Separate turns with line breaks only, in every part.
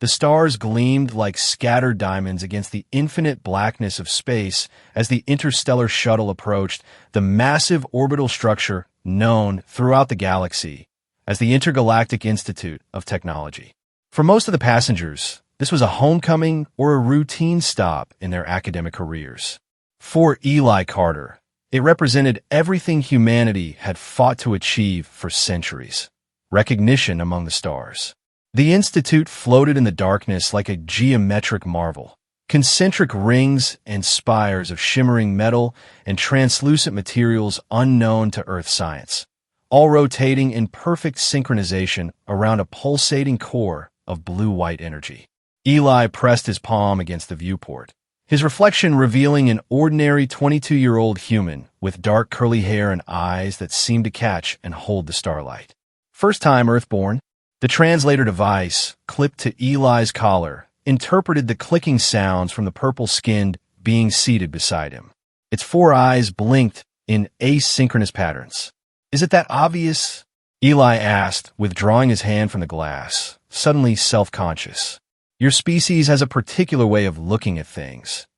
The stars gleamed like scattered diamonds against the infinite blackness of space as the interstellar shuttle approached the massive orbital structure known throughout the galaxy as the Intergalactic Institute of Technology. For most of the passengers, this was a homecoming or a routine stop in their academic careers. For Eli Carter, it represented everything humanity had fought to achieve for centuries: recognition among the stars. The institute floated in the darkness like a geometric marvel, concentric rings and spires of shimmering metal and translucent materials unknown to Earth science, all rotating in perfect synchronization around a pulsating core of blue-white energy. Eli pressed his palm against the viewport, his reflection revealing an ordinary 22-year-old human with dark curly hair and eyes that seemed to catch and hold the starlight. First time Earthborn. The translator device, clipped to Eli's collar, interpreted the clicking sounds from the purple-skinned being seated beside him. Its 4 eyes blinked in asynchronous patterns. "Is it that obvious?" Eli asked, withdrawing his hand from the glass, suddenly self-conscious. "Your species has a particular way of looking at things,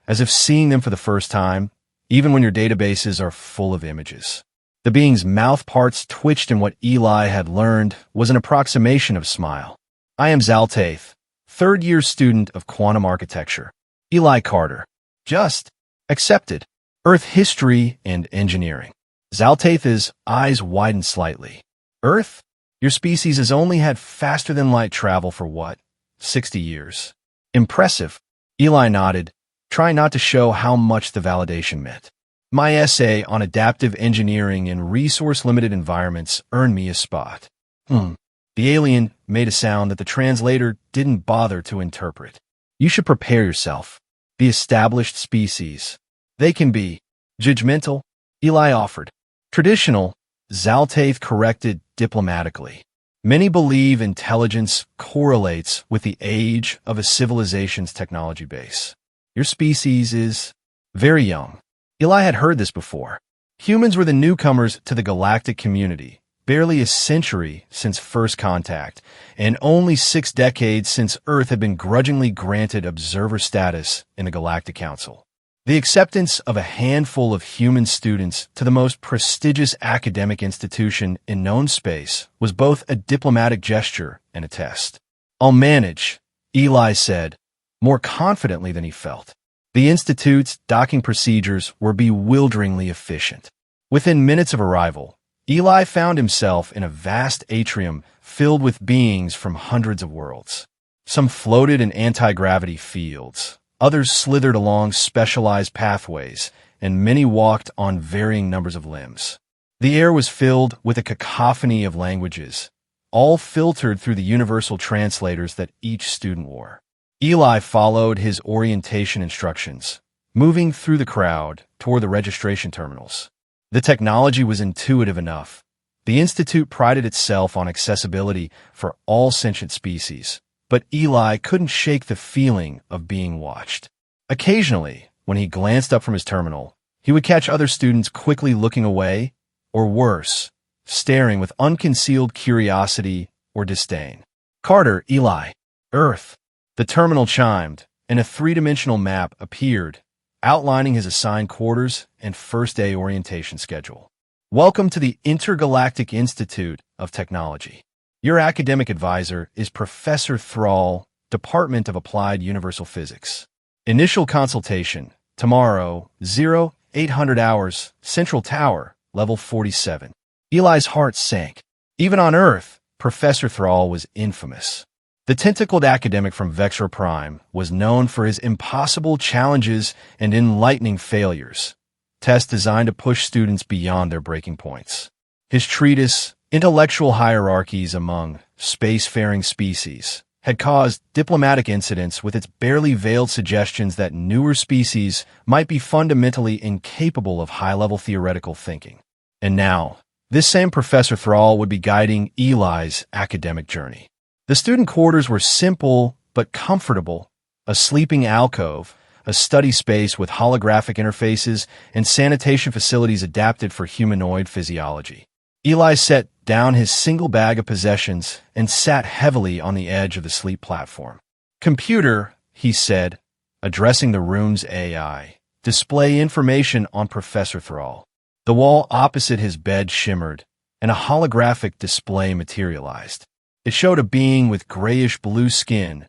as if seeing them for the first time, even when your databases are full of images." The being's mouth parts twitched in what Eli had learned was an approximation of a smile. "I am Zaltaith, third-year student of quantum architecture. Eli Carter. Just accepted. Earth history and engineering." Zaltaith's eyes widened slightly. "Earth? Your species has only had faster-than-light travel for what? 60 years. Impressive." Eli nodded, trying not to show how much the validation meant. "My essay on adaptive engineering in resource-limited environments earned me a spot." The alien made a sound that the translator didn't bother to interpret. "You should prepare yourself. The established species. They can be judgmental," Eli offered. "Traditional," Zaltaith corrected diplomatically. "Many believe intelligence correlates with the age of a civilization's technology base. Your species is very young." Eli had heard this before. Humans were the newcomers to the galactic community, barely a century since first contact, and only 6 decades since Earth had been grudgingly granted observer status in the Galactic Council. The acceptance of a handful of human students to the most prestigious academic institution in known space was both a diplomatic gesture and a test. "I'll manage," Eli said, more confidently than he felt. The Institute's docking procedures were bewilderingly efficient. Within minutes of arrival, Eli found himself in a vast atrium filled with beings from hundreds of worlds. Some floated in anti-gravity fields, others slithered along specialized pathways, and many walked on varying numbers of limbs. The air was filled with a cacophony of languages, all filtered through the universal translators that each student wore. Eli followed his orientation instructions, moving through the crowd toward the registration terminals. The technology was intuitive enough. The Institute prided itself on accessibility for all sentient species, but Eli couldn't shake the feeling of being watched. Occasionally, when he glanced up from his terminal, he would catch other students quickly looking away, or worse, staring with unconcealed curiosity or disdain. "Carter, Eli. Earth." The terminal chimed, and a 3-dimensional map appeared, outlining his assigned quarters and first-day orientation schedule. "Welcome to the Intergalactic Institute of Technology. Your academic advisor is Professor Thrall, Department of Applied Universal Physics. Initial consultation, tomorrow, 0800 hours, Central Tower, level 47. Eli's heart sank. Even on Earth, Professor Thrall was infamous. The tentacled academic from Vexor Prime was known for his impossible challenges and enlightening failures, tests designed to push students beyond their breaking points. His treatise, Intellectual Hierarchies Among Spacefaring Species, had caused diplomatic incidents with its barely veiled suggestions that newer species might be fundamentally incapable of high-level theoretical thinking. And now, this same Professor Thrall would be guiding Eli's academic journey. The student quarters were simple but comfortable: a sleeping alcove, a study space with holographic interfaces, and sanitation facilities adapted for humanoid physiology. Eli set down his single bag of possessions and sat heavily on the edge of the sleep platform. "Computer," he said, addressing the room's AI, "display information on Professor Thrall." The wall opposite his bed shimmered, and a holographic display materialized. It showed a being with grayish-blue skin,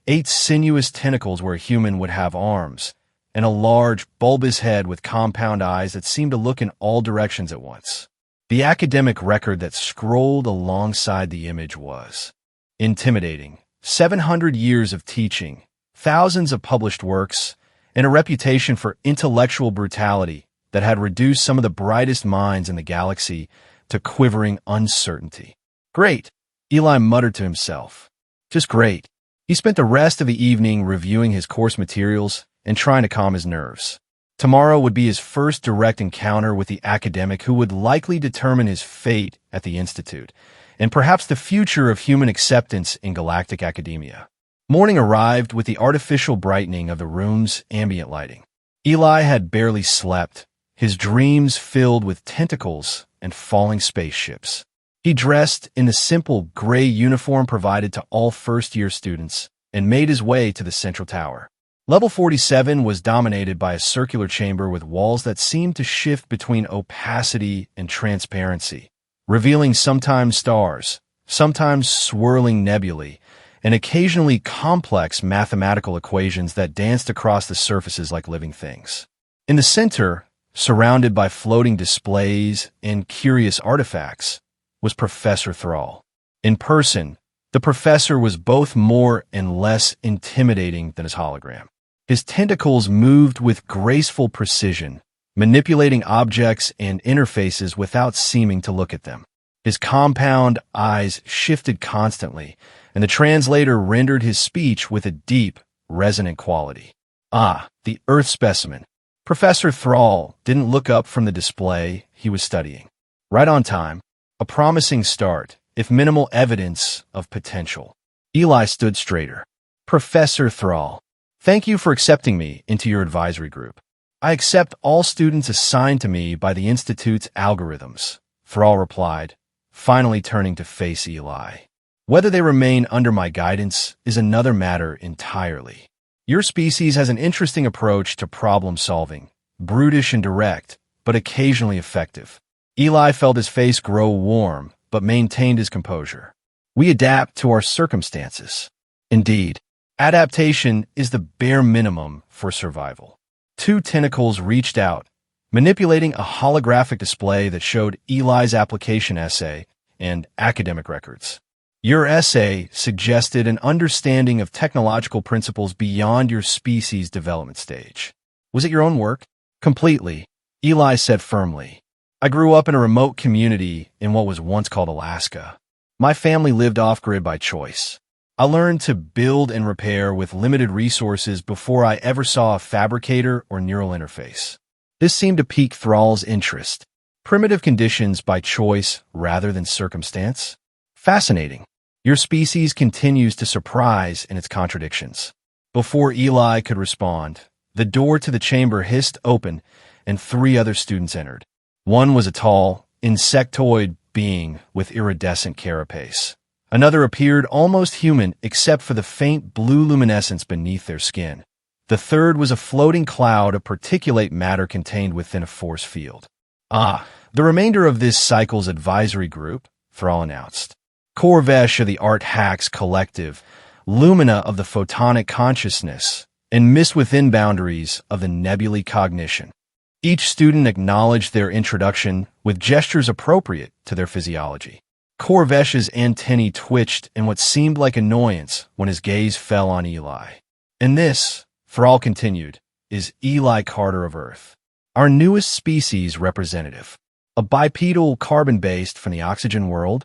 8 sinuous tentacles where a human would have arms, and a large, bulbous head with compound eyes that seemed to look in all directions at once. The academic record that scrolled alongside the image was intimidating. 700 years of teaching, thousands of published works, and a reputation for intellectual brutality that had reduced some of the brightest minds in the galaxy to quivering uncertainty. "Great," Eli muttered to himself. "Just great." He spent the rest of the evening reviewing his course materials and trying to calm his nerves. Tomorrow would be his first direct encounter with the academic who would likely determine his fate at the Institute, and perhaps the future of human acceptance in galactic academia. Morning arrived with the artificial brightening of the room's ambient lighting. Eli had barely slept, his dreams filled with tentacles and falling spaceships. He dressed in the simple gray uniform provided to all first-year students and made his way to the central tower. Level 47 was dominated by a circular chamber with walls that seemed to shift between opacity and transparency, revealing sometimes stars, sometimes swirling nebulae, and occasionally complex mathematical equations that danced across the surfaces like living things. In the center, surrounded by floating displays and curious artifacts, was Professor Thrall. In person, the professor was both more and less intimidating than his hologram. His tentacles moved with graceful precision, manipulating objects and interfaces without seeming to look at them. His compound eyes shifted constantly, and the translator rendered his speech with a deep, resonant quality. "Ah, the Earth specimen." Professor Thrall didn't look up from the display he was studying. Right on time, a promising start, if minimal evidence of potential. Eli stood straighter. "Professor Thrall, thank you for accepting me into your advisory group. I accept all students assigned to me by the Institute's algorithms," Thrall replied, finally turning to face Eli. "Whether they remain under my guidance is another matter entirely. Your species has an interesting approach to problem-solving, brutish and direct, but occasionally effective." Eli felt his face grow warm, but maintained his composure. "We adapt to our circumstances." Indeed, adaptation is the bare minimum for survival. 2 tentacles reached out, manipulating a holographic display that showed Eli's application essay and academic records. "Your essay suggested an understanding of technological principles beyond your species' development stage. Was it your own work?" "Completely," Eli said firmly. "I grew up in a remote community in what was once called Alaska. My family lived off-grid by choice. I learned to build and repair with limited resources before I ever saw a fabricator or neural interface." This seemed to pique Thrall's interest. Primitive conditions by choice rather than circumstance? Fascinating. Your species continues to surprise in its contradictions. Before Eli could respond, the door to the chamber hissed open and 3 other students entered. One was a tall, insectoid being with iridescent carapace. Another appeared almost human except for the faint blue luminescence beneath their skin. The third was a floating cloud of particulate matter contained within a force field. "Ah, the remainder of this cycle's advisory group," Thrall announced. Corvesh of the Art Hacks Collective, Lumina of the Photonic Consciousness, and Mist Within Boundaries of the Nebulae Cognition. Each student acknowledged their introduction with gestures appropriate to their physiology. Corvesh's antennae twitched in what seemed like annoyance when his gaze fell on Eli. "And this," Thrall continued, "is Eli Carter of Earth, our newest species representative. A bipedal carbon-based from the oxygen world."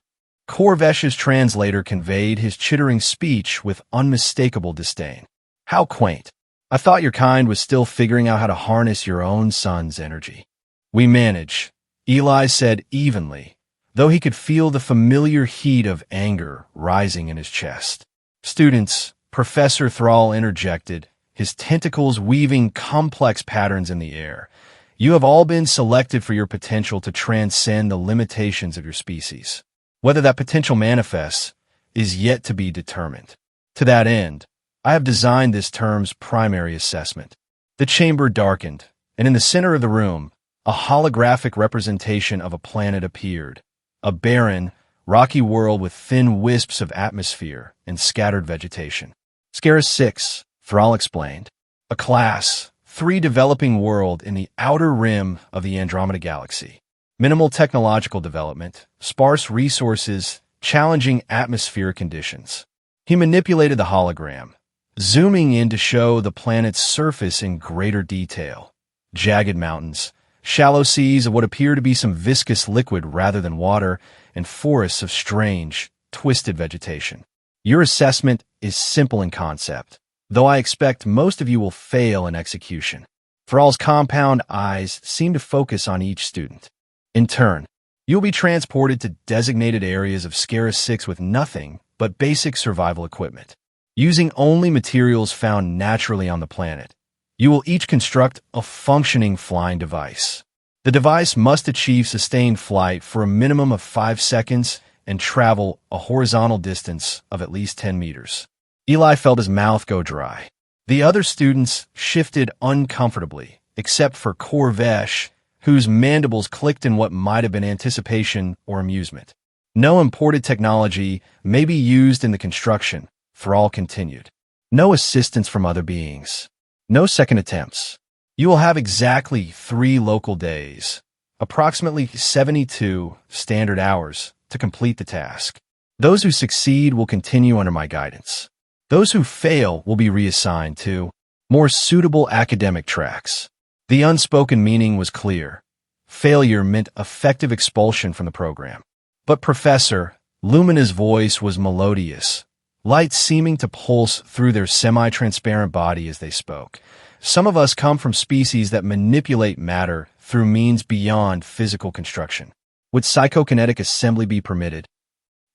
Corvesh's translator conveyed his chittering speech with unmistakable disdain. "How quaint. I thought your kind was still figuring out how to harness your own sun's energy." "We manage," Eli said evenly, though he could feel the familiar heat of anger rising in his chest. "Students," Professor Thrall interjected, his tentacles weaving complex patterns in the air, "you have all been selected for your potential to transcend the limitations of your species. Whether that potential manifests is yet to be determined. To that end, I have designed this term's primary assessment. The chamber darkened, and in the center of the room, a holographic representation of a planet appeared, a barren, rocky world with thin wisps of atmosphere and scattered vegetation. Scarus 6, Thrall explained. A Class 3 developing world in the outer rim of the Andromeda Galaxy. Minimal technological development, sparse resources, challenging atmospheric conditions. He manipulated the hologram, zooming in to show the planet's surface in greater detail. Jagged mountains, shallow seas of what appear to be some viscous liquid rather than water, and forests of strange, twisted vegetation. Your assessment is simple in concept, though I expect most of you will fail in execution. Thrall's compound eyes seem to focus on each student. In turn, you'll be transported to designated areas of Scarus 6 with nothing but basic survival equipment. Using only materials found naturally on the planet, you will each construct a functioning flying device. The device must achieve sustained flight for a minimum of 5 seconds and travel a horizontal distance of at least 10 meters. Eli felt his mouth go dry. The other students shifted uncomfortably, except for Corvesh, whose mandibles clicked in what might have been anticipation or amusement. No imported technology may be used in the construction, Thrall continued. No assistance from other beings. No second attempts. You will have exactly 3 local days, approximately 72 standard hours, to complete the task. Those who succeed will continue under my guidance. Those who fail will be reassigned to more suitable academic tracks. The unspoken meaning was clear. Failure meant effective expulsion from the program. But Professor Lumina's voice was melodious, light seeming to pulse through their semi-transparent body as they spoke. Some of us come from species that manipulate matter through means beyond physical construction. Would psychokinetic assembly be permitted?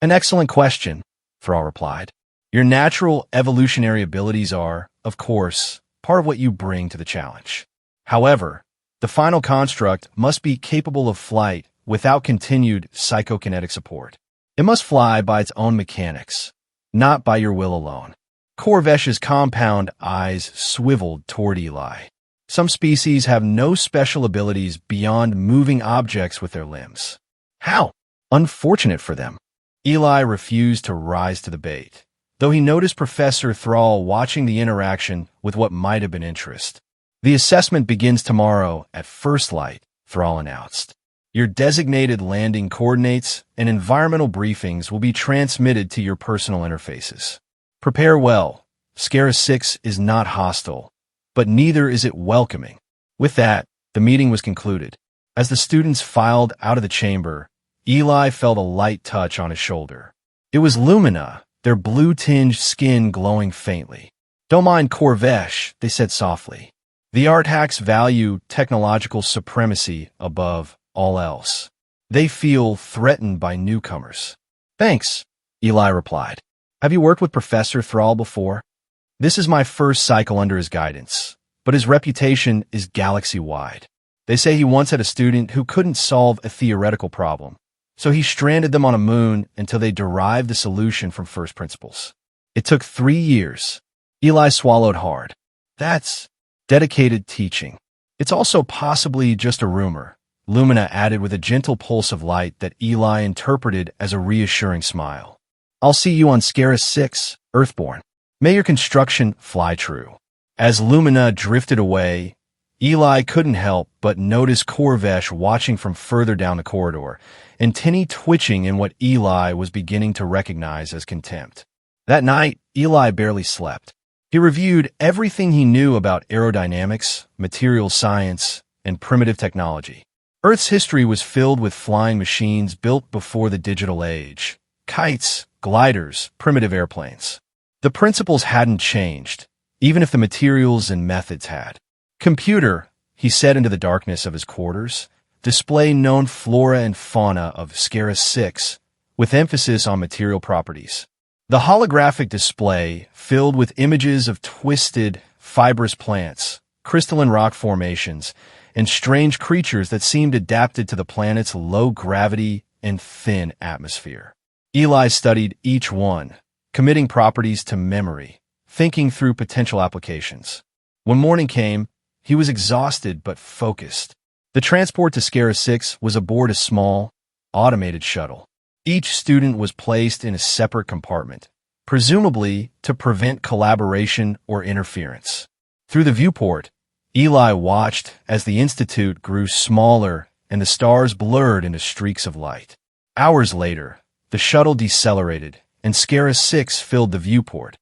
An excellent question, Thrall replied. Your natural evolutionary abilities are, of course, part of what you bring to the challenge. However, the final construct must be capable of flight without continued psychokinetic support. It must fly by its own mechanics, not by your will alone. Corvesh's compound eyes swiveled toward Eli. Some species have no special abilities beyond moving objects with their limbs. How? Unfortunate for them. Eli refused to rise to the bait, though he noticed Professor Thrall watching the interaction with what might have been interest. The assessment begins tomorrow at first light, Thrall announced. Your designated landing coordinates and environmental briefings will be transmitted to your personal interfaces. Prepare well. Scarus 6 is not hostile, but neither is it welcoming. With that, the meeting was concluded. As the students filed out of the chamber, Eli felt a light touch on his shoulder. It was Lumina, their blue-tinged skin glowing faintly. Don't mind Corvesh, they said softly. The art hacks value technological supremacy above all else. They feel threatened by newcomers. Thanks, Eli replied. Have you worked with Professor Thrall before? This is my first cycle under his guidance, but his reputation is galaxy-wide. They say he once had a student who couldn't solve a theoretical problem, so he stranded them on a moon until they derived the solution from first principles. It took 3 years. Eli swallowed hard. That's dedicated teaching. It's also possibly just a rumor, Lumina added with a gentle pulse of light that Eli interpreted as a reassuring smile. I'll see you on Scarus 6, Earthborn. May your construction fly true. As Lumina drifted away, Eli couldn't help but notice Corvesh watching from further down the corridor, antennae twitching in what Eli was beginning to recognize as contempt. That night, Eli barely slept. He reviewed everything he knew about aerodynamics, material science, and primitive technology. Earth's history was filled with flying machines built before the digital age. Kites, gliders, primitive airplanes. The principles hadn't changed, even if the materials and methods had. Computer, he said into the darkness of his quarters, display known flora and fauna of Scarus 6, with emphasis on material properties. The holographic display, filled with images of twisted, fibrous plants, crystalline rock formations, and strange creatures that seemed adapted to the planet's low gravity and thin atmosphere. Eli studied each one, committing properties to memory, thinking through potential applications. When morning came, he was exhausted but focused. The transport to Scarus 6 was aboard a small, automated shuttle. Each student was placed in a separate compartment, presumably to prevent collaboration or interference. Through the viewport, Eli watched as the institute grew smaller and the stars blurred into streaks of light. Hours later, the shuttle decelerated, and Scarus 6 filled the viewport,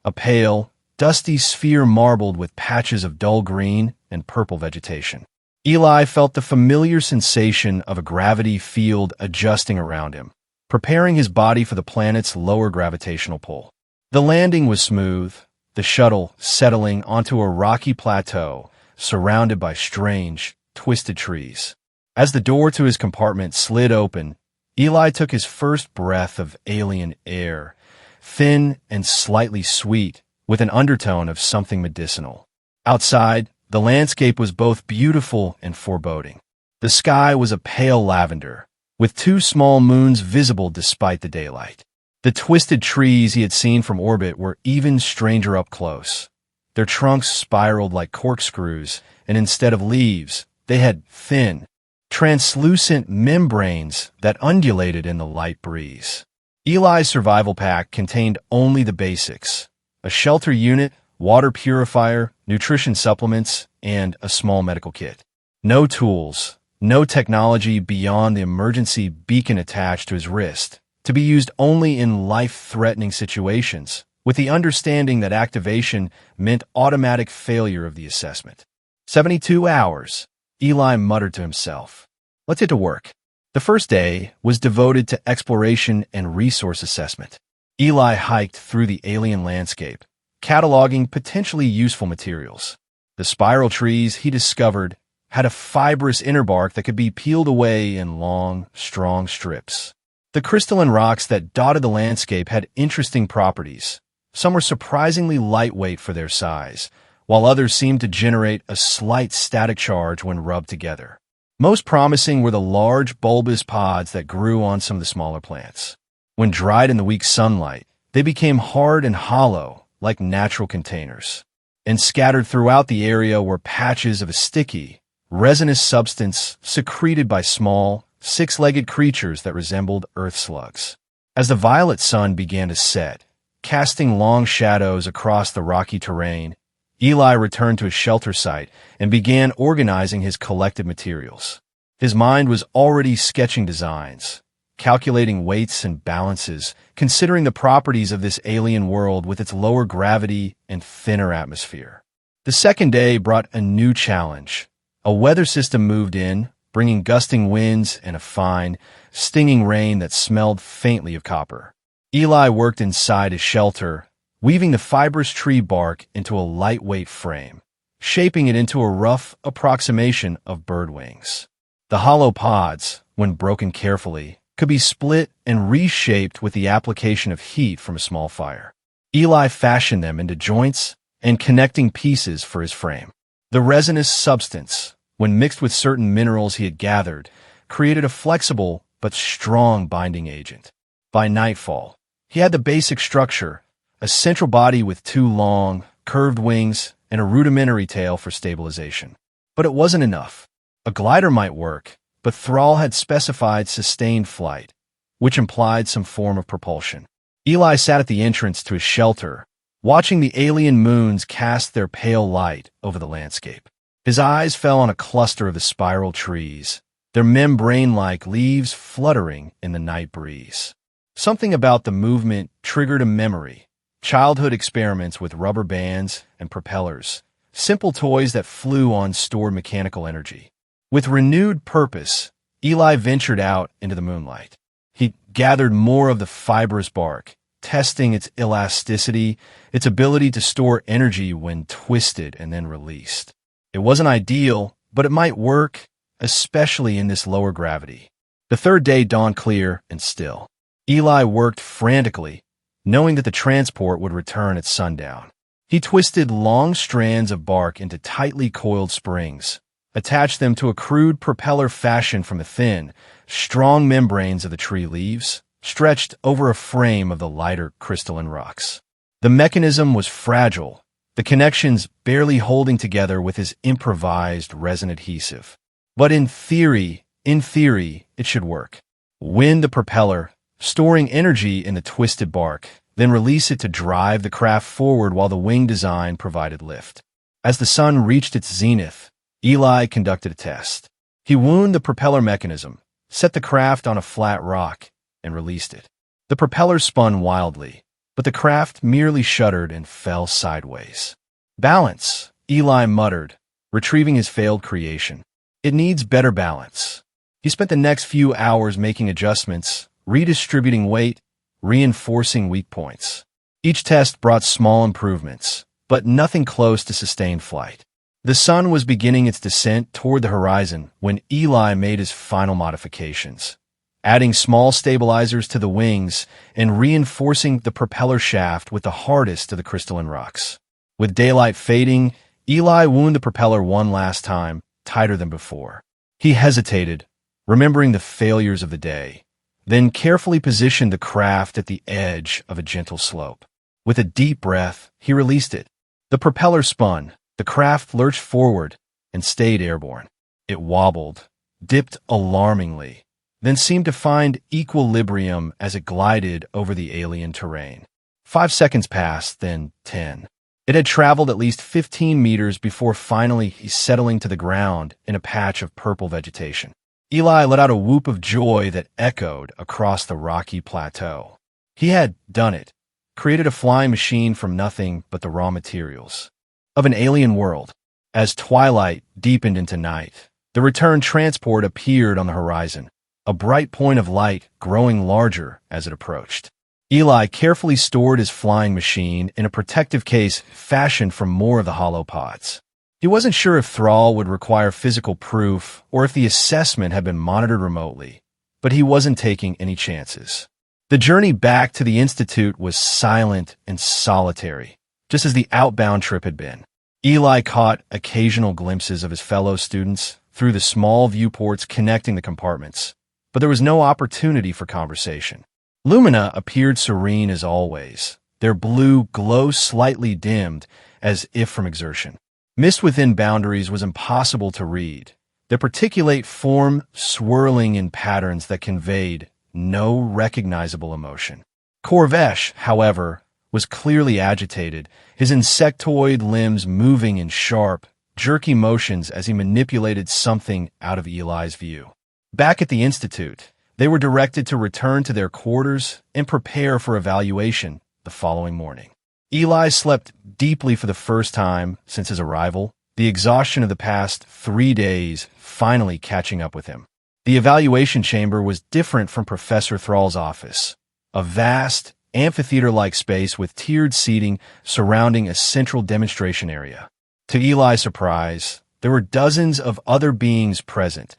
a pale, dusty sphere marbled with patches of dull green and purple vegetation. Eli felt the familiar sensation of a gravity field adjusting around him, preparing his body for the planet's lower gravitational pull. The landing was smooth, the shuttle settling onto a rocky plateau surrounded by strange, twisted trees. As the door to his compartment slid open, Eli took his first breath of alien air, thin and slightly sweet, with an undertone of something medicinal. Outside, the landscape was both beautiful and foreboding. The sky was a pale lavender, with 2 small moons visible despite the daylight. The twisted trees he had seen from orbit were even stranger up close. Their trunks spiraled like corkscrews, and instead of leaves, they had thin, translucent membranes that undulated in the light breeze. Eli's survival pack contained only the basics: a shelter unit, water purifier, nutrition supplements, and a small medical kit. No tools, no technology beyond the emergency beacon attached to his wrist, to be used only in life-threatening situations, with the understanding that activation meant automatic failure of the assessment. 72 hours, Eli muttered to himself. Let's get to work. The first day was devoted to exploration and resource assessment. Eli hiked through the alien landscape, cataloging potentially useful materials. The spiral trees he discovered had a fibrous inner bark that could be peeled away in long, strong strips. The crystalline rocks that dotted the landscape had interesting properties. Some were surprisingly lightweight for their size, while others seemed to generate a slight static charge when rubbed together. Most promising were the large bulbous pods that grew on some of the smaller plants. When dried in the weak sunlight, they became hard and hollow, like natural containers. And scattered throughout the area were patches of a sticky, resinous substance secreted by small, 6-legged creatures that resembled earth slugs. As the violet sun began to set, casting long shadows across the rocky terrain, Eli returned to his shelter site and began organizing his collected materials. His mind was already sketching designs, calculating weights and balances, considering the properties of this alien world with its lower gravity and thinner atmosphere. The second day brought a new challenge. A weather system moved in, bringing gusting winds and a fine, stinging rain that smelled faintly of copper. Eli worked inside his shelter, weaving the fibrous tree bark into a lightweight frame, shaping it into a rough approximation of bird wings. The hollow pods, when broken carefully, could be split and reshaped with the application of heat from a small fire. Eli fashioned them into joints and connecting pieces for his frame. The resinous substance, when mixed with certain minerals he had gathered, created a flexible but strong binding agent. By nightfall, he had the basic structure: a central body with 2 long, curved wings and a rudimentary tail for stabilization. But it wasn't enough. A glider might work, but Thrall had specified sustained flight, which implied some form of propulsion. Eli sat at the entrance to his shelter, watching the alien moons cast their pale light over the landscape. His eyes fell on a cluster of the spiral trees, their membrane-like leaves fluttering in the night breeze. Something about the movement triggered a memory. Childhood experiments with rubber bands and propellers, simple toys that flew on stored mechanical energy. With renewed purpose, Eli ventured out into the moonlight. He gathered more of the fibrous bark, testing its elasticity, its ability to store energy when twisted and then released. It wasn't ideal, but it might work, especially in this lower gravity. The third day dawned clear and still. Eli worked frantically, knowing that the transport would return at sundown. He twisted long strands of bark into tightly coiled springs, attached them to a crude propeller fashioned from the thin, strong membranes of the tree leaves, stretched over a frame of the lighter crystalline rocks. The mechanism was fragile, the connections barely holding together with his improvised resin adhesive. But in theory, it should work. Wind the propeller, storing energy in the twisted bark, then release it to drive the craft forward while the wing design provided lift. As the sun reached its zenith, Eli conducted a test. He wound the propeller mechanism, set the craft on a flat rock, and released it. The propeller spun wildly, but the craft merely shuddered and fell sideways. "Balance," Eli muttered, retrieving his failed creation. "It needs better balance." He spent the next few hours making adjustments, redistributing weight, reinforcing weak points. Each test brought small improvements, but nothing close to sustained flight. The sun was beginning its descent toward the horizon when Eli made his final modifications, adding small stabilizers to the wings and reinforcing the propeller shaft with the hardest of the crystalline rocks. With daylight fading, Eli wound the propeller one last time, tighter than before. He hesitated, remembering the failures of the day, then carefully positioned the craft at the edge of a gentle slope. With a deep breath, he released it. The propeller spun, the craft lurched forward, and stayed airborne. It wobbled, dipped alarmingly, then seemed to find equilibrium as it glided over the alien terrain. 5 seconds passed, then 10. It had traveled at least 15 meters before finally settling to the ground in a patch of purple vegetation. Eli let out a whoop of joy that echoed across the rocky plateau. He had done it, created a flying machine from nothing but the raw materials of an alien world. As twilight deepened into night, the return transport appeared on the horizon, a bright point of light growing larger as it approached. Eli carefully stored his flying machine in a protective case fashioned from more of the hollow pods. He wasn't sure if Thrall would require physical proof or if the assessment had been monitored remotely, but he wasn't taking any chances. The journey back to the Institute was silent and solitary, just as the outbound trip had been. Eli caught occasional glimpses of his fellow students through the small viewports connecting the compartments, but there was no opportunity for conversation. Lumina appeared serene as always, their blue glow slightly dimmed as if from exertion. Mist within boundaries was impossible to read, their particulate form swirling in patterns that conveyed no recognizable emotion. Corvesh, however, was clearly agitated, his insectoid limbs moving in sharp, jerky motions as he manipulated something out of Eli's view. Back at the Institute, they were directed to return to their quarters and prepare for evaluation the following morning. Eli slept deeply for the first time since his arrival, the exhaustion of the past 3 days finally catching up with him. The evaluation chamber was different from Professor Thrall's office, a vast, amphitheater-like space with tiered seating surrounding a central demonstration area. To Eli's surprise, there were dozens of other beings present,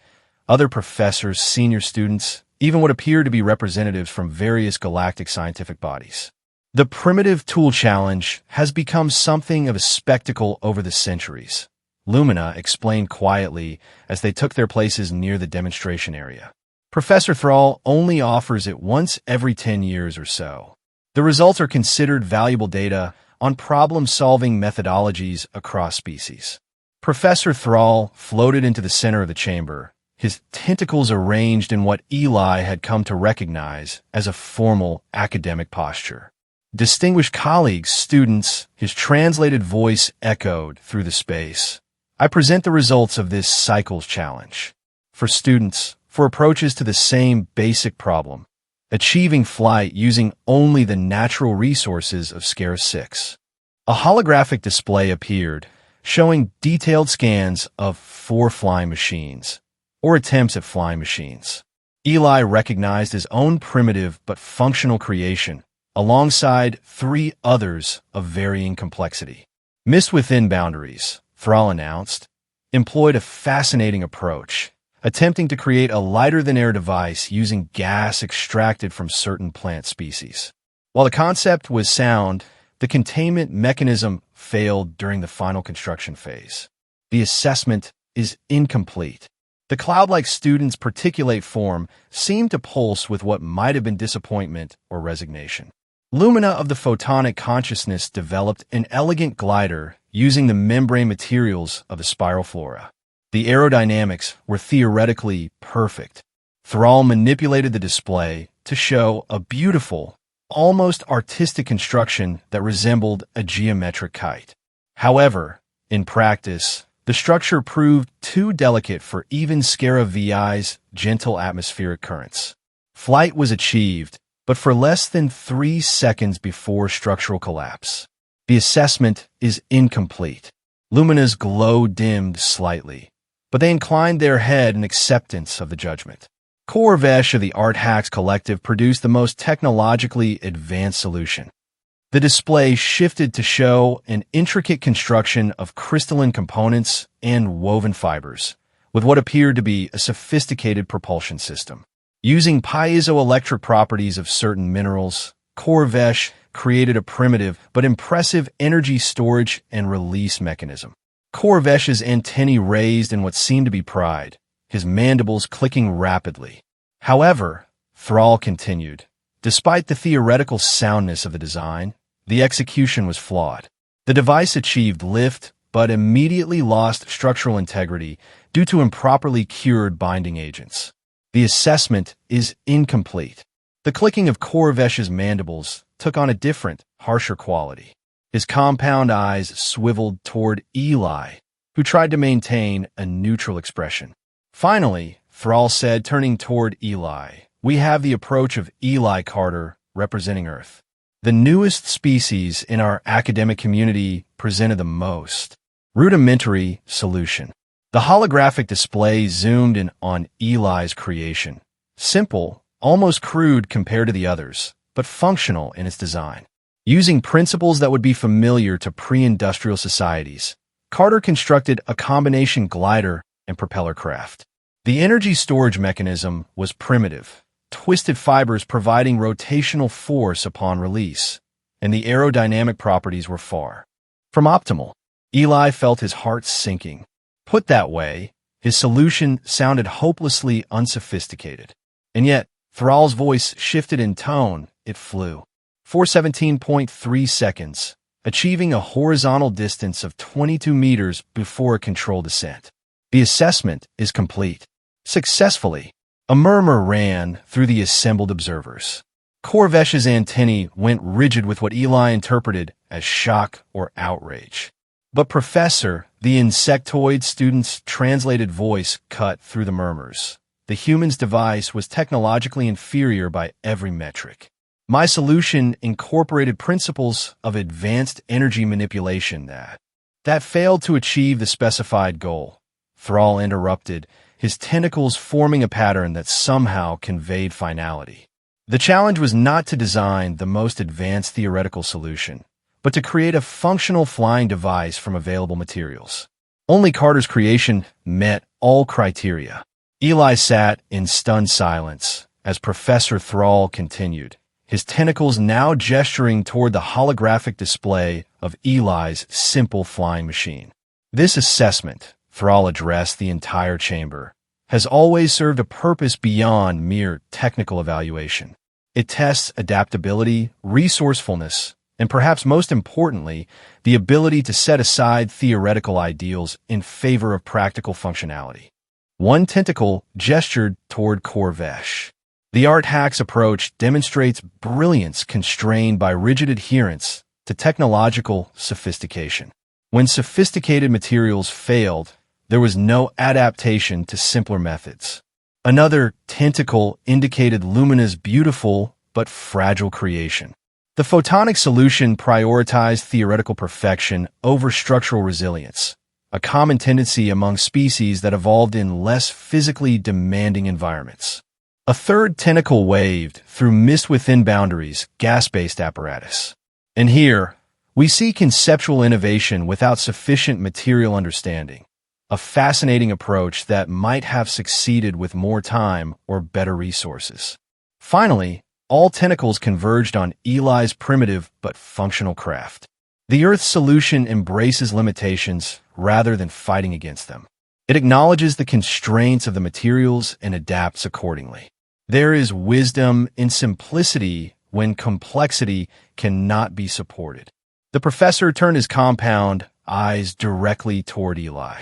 other professors, senior students, even what appeared to be representatives from various galactic scientific bodies. The primitive tool challenge has become something of a spectacle over the centuries, Lumina explained quietly as they took their places near the demonstration area. Professor Thrall only offers it once every 10 years or so. The results are considered valuable data on problem-solving methodologies across species. Professor Thrall floated into the center of the chamber, his tentacles arranged in what Eli had come to recognize as a formal academic posture. Distinguished colleagues, students, his translated voice echoed through the space. I present the results of this cycles challenge. For students, for approaches to the same basic problem, achieving flight using only the natural resources of Scarus 6. A holographic display appeared, showing detailed scans of 4 flying machines, or attempts at flying machines. Eli recognized his own primitive but functional creation, alongside 3 others of varying complexity. Mist within boundaries, Thrall announced, employed a fascinating approach, attempting to create a lighter-than-air device using gas extracted from certain plant species. While the concept was sound, the containment mechanism failed during the final construction phase. The assessment is incomplete. The cloud-like student's particulate form seemed to pulse with what might have been disappointment or resignation. Lumina of the photonic consciousness developed an elegant glider using the membrane materials of the spiral flora. The aerodynamics were theoretically perfect. Thrall manipulated the display to show a beautiful, almost artistic construction that resembled a geometric kite. However, in practice, the structure proved too delicate for even Scara VI's gentle atmospheric currents. Flight was achieved, but for less than 3 seconds before structural collapse. The assessment is incomplete. Lumina's glow dimmed slightly, but they inclined their head in acceptance of the judgment. Corvesh of the Art Hacks Collective produced the most technologically advanced solution. The display shifted to show an intricate construction of crystalline components and woven fibers, with what appeared to be a sophisticated propulsion system. Using piezoelectric properties of certain minerals, Corvesh created a primitive but impressive energy storage and release mechanism. Corvesh's antennae raised in what seemed to be pride, his mandibles clicking rapidly. However, Thrall continued, despite the theoretical soundness of the design, the execution was flawed. The device achieved lift, but immediately lost structural integrity due to improperly cured binding agents. The assessment is incomplete. The clicking of Corvesh's mandibles took on a different, harsher quality. His compound eyes swiveled toward Eli, who tried to maintain a neutral expression. Finally, Thrall said, turning toward Eli, "We have the approach of Eli Carter, representing Earth. The newest species in our academic community presented the most rudimentary solution." The holographic display zoomed in on Eli's creation. Simple, almost crude compared to the others, but functional in its design. Using principles that would be familiar to pre-industrial societies, Carter constructed a combination glider and propeller craft. The energy storage mechanism was primitive, twisted fibers providing rotational force upon release, and the aerodynamic properties were far from optimal. Eli felt his heart sinking. Put that way, his solution sounded hopelessly unsophisticated. And yet, Thrall's voice shifted in tone. It flew. 417.3 seconds, achieving a horizontal distance of 22 meters before a controlled descent. The assessment is complete. Successfully. A murmur ran through the assembled observers. Corvesh's antennae went rigid with what Eli interpreted as shock or outrage. But Professor, the insectoid student's translated voice cut through the murmurs. The human's device was technologically inferior by every metric. My solution incorporated principles of advanced energy manipulation that failed to achieve the specified goal. Thrall interrupted, his tentacles forming a pattern that somehow conveyed finality. The challenge was not to design the most advanced theoretical solution, but to create a functional flying device from available materials. Only Carter's creation met all criteria. Eli sat in stunned silence as Professor Thrall continued, his tentacles now gesturing toward the holographic display of Eli's simple flying machine. This assessment, Thrall addressed the entire chamber, has always served a purpose beyond mere technical evaluation. It tests adaptability, resourcefulness, and perhaps most importantly, the ability to set aside theoretical ideals in favor of practical functionality. One tentacle gestured toward Corvesh. The Art Hacks approach demonstrates brilliance constrained by rigid adherence to technological sophistication. When sophisticated materials failed, there was no adaptation to simpler methods. Another tentacle indicated Lumina's beautiful but fragile creation. The photonic solution prioritized theoretical perfection over structural resilience, a common tendency among species that evolved in less physically demanding environments. A third tentacle waved through mist within boundaries, gas-based apparatus. And here, we see conceptual innovation without sufficient material understanding, a fascinating approach that might have succeeded with more time or better resources. Finally, all tentacles converged on Eli's primitive but functional craft. The Earth's solution embraces limitations rather than fighting against them. It acknowledges the constraints of the materials and adapts accordingly. There is wisdom in simplicity when complexity cannot be supported. The professor turned his compound eyes directly toward Eli.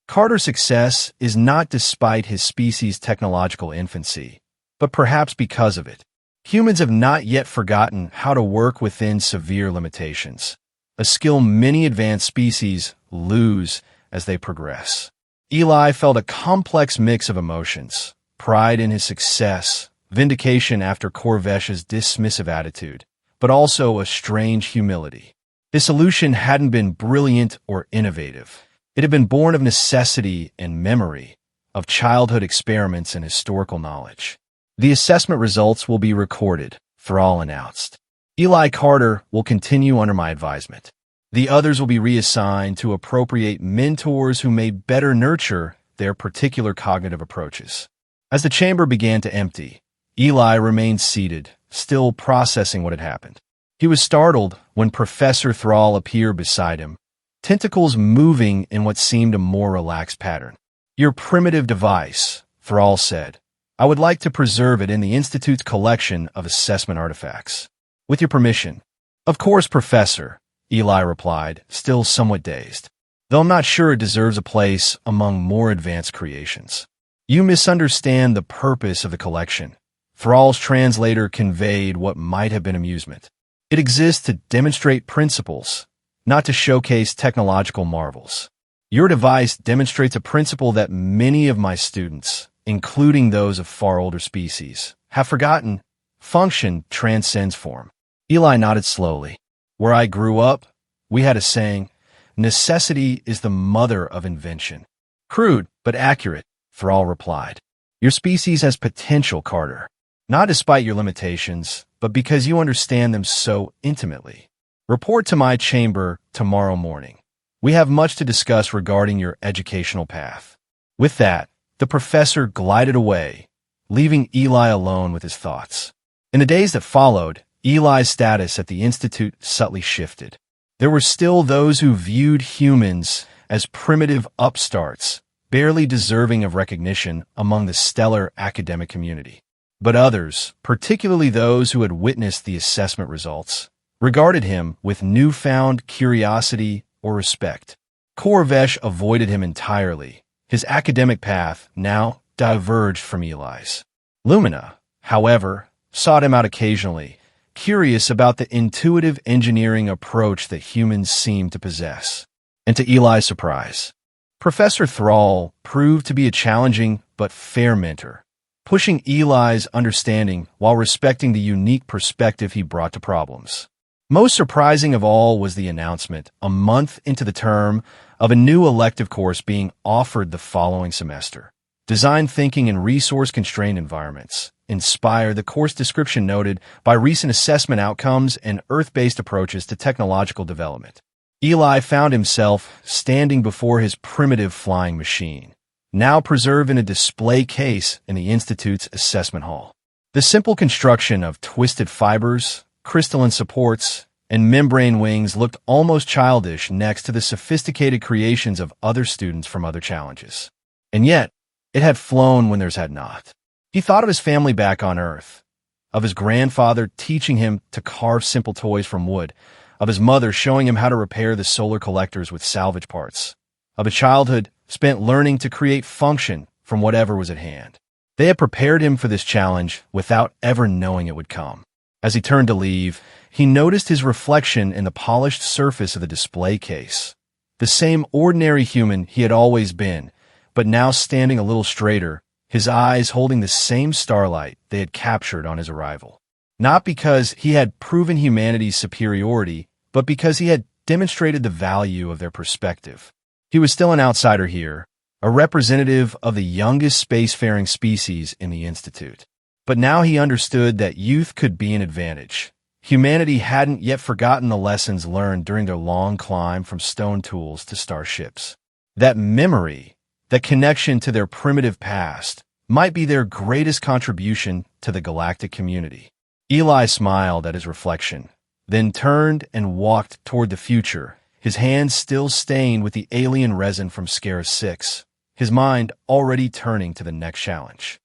Carter's success is not despite his species' technological infancy, but perhaps because of it. Humans have not yet forgotten how to work within severe limitations, a skill many advanced species lose as they progress. Eli felt a complex mix of emotions: pride in his success, vindication after Corvesh's dismissive attitude, but also a strange humility. His solution hadn't been brilliant or innovative. It had been born of necessity and memory, of childhood experiments and historical knowledge. The assessment results will be recorded, Thrall announced. Eli Carter will continue under my advisement. The others will be reassigned to appropriate mentors who may better nurture their particular cognitive approaches. As the chamber began to empty, Eli remained seated, still processing what had happened. He was startled when Professor Thrall appeared beside him, tentacles moving in what seemed a more relaxed pattern. "Your primitive device," Thrall said. "I would like to preserve it in the Institute's collection of assessment artifacts. With your permission." "Of course, Professor," Eli replied, still somewhat dazed. "Though I'm not sure it deserves a place among more advanced creations." "You misunderstand the purpose of the collection." Thrall's translator conveyed what might have been amusement. "It exists to demonstrate principles, not to showcase technological marvels. Your device demonstrates a principle that many of my students, including those of far older species, have forgotten. Function transcends form." Eli nodded slowly. "Where I grew up, we had a saying, 'Necessity is the mother of invention.'" "Crude, but accurate," Thrall replied. "Your species has potential, Carter. Not despite your limitations, but because you understand them so intimately. Report to my chamber tomorrow morning. We have much to discuss regarding your educational path." With that, the professor glided away, leaving Eli alone with his thoughts. In the days that followed, Eli's status at the Institute subtly shifted. There were still those who viewed humans as primitive upstarts, barely deserving of recognition among the stellar academic community. But others, particularly those who had witnessed the assessment results, regarded him with newfound curiosity or respect. Corvesh avoided him entirely. His academic path now diverged from Eli's. Lumina, however, sought him out occasionally, curious about the intuitive engineering approach that humans seem to possess. And to Eli's surprise, Professor Thrall proved to be a challenging but fair mentor, pushing Eli's understanding while respecting the unique perspective he brought to problems. Most surprising of all was the announcement, a month into the term, of a new elective course being offered the following semester. Design Thinking in Resource-Constrained Environments. Inspire, the course description noted, by recent assessment outcomes and Earth-based approaches to technological development. Eli found himself standing before his primitive flying machine, now preserved in a display case in the Institute's assessment hall. The simple construction of twisted fibers, crystalline supports, and membrane wings looked almost childish next to the sophisticated creations of other students from other challenges. And yet, it had flown when theirs had not. He thought of his family back on Earth, of his grandfather teaching him to carve simple toys from wood, of his mother showing him how to repair the solar collectors with salvage parts, of a childhood spent learning to create function from whatever was at hand. They had prepared him for this challenge without ever knowing it would come. As he turned to leave, he noticed his reflection in the polished surface of the display case. The same ordinary human he had always been, but now standing a little straighter, his eyes holding the same starlight they had captured on his arrival. Not because he had proven humanity's superiority, but because he had demonstrated the value of their perspective. He was still an outsider here, a representative of the youngest spacefaring species in the Institute. But now he understood that youth could be an advantage. Humanity hadn't yet forgotten the lessons learned during their long climb from stone tools to starships. That memory, that connection to their primitive past, might be their greatest contribution to the galactic community. Eli smiled at his reflection, then turned and walked toward the future, his hands still stained with the alien resin from Scarus 6, his mind already turning to the next challenge.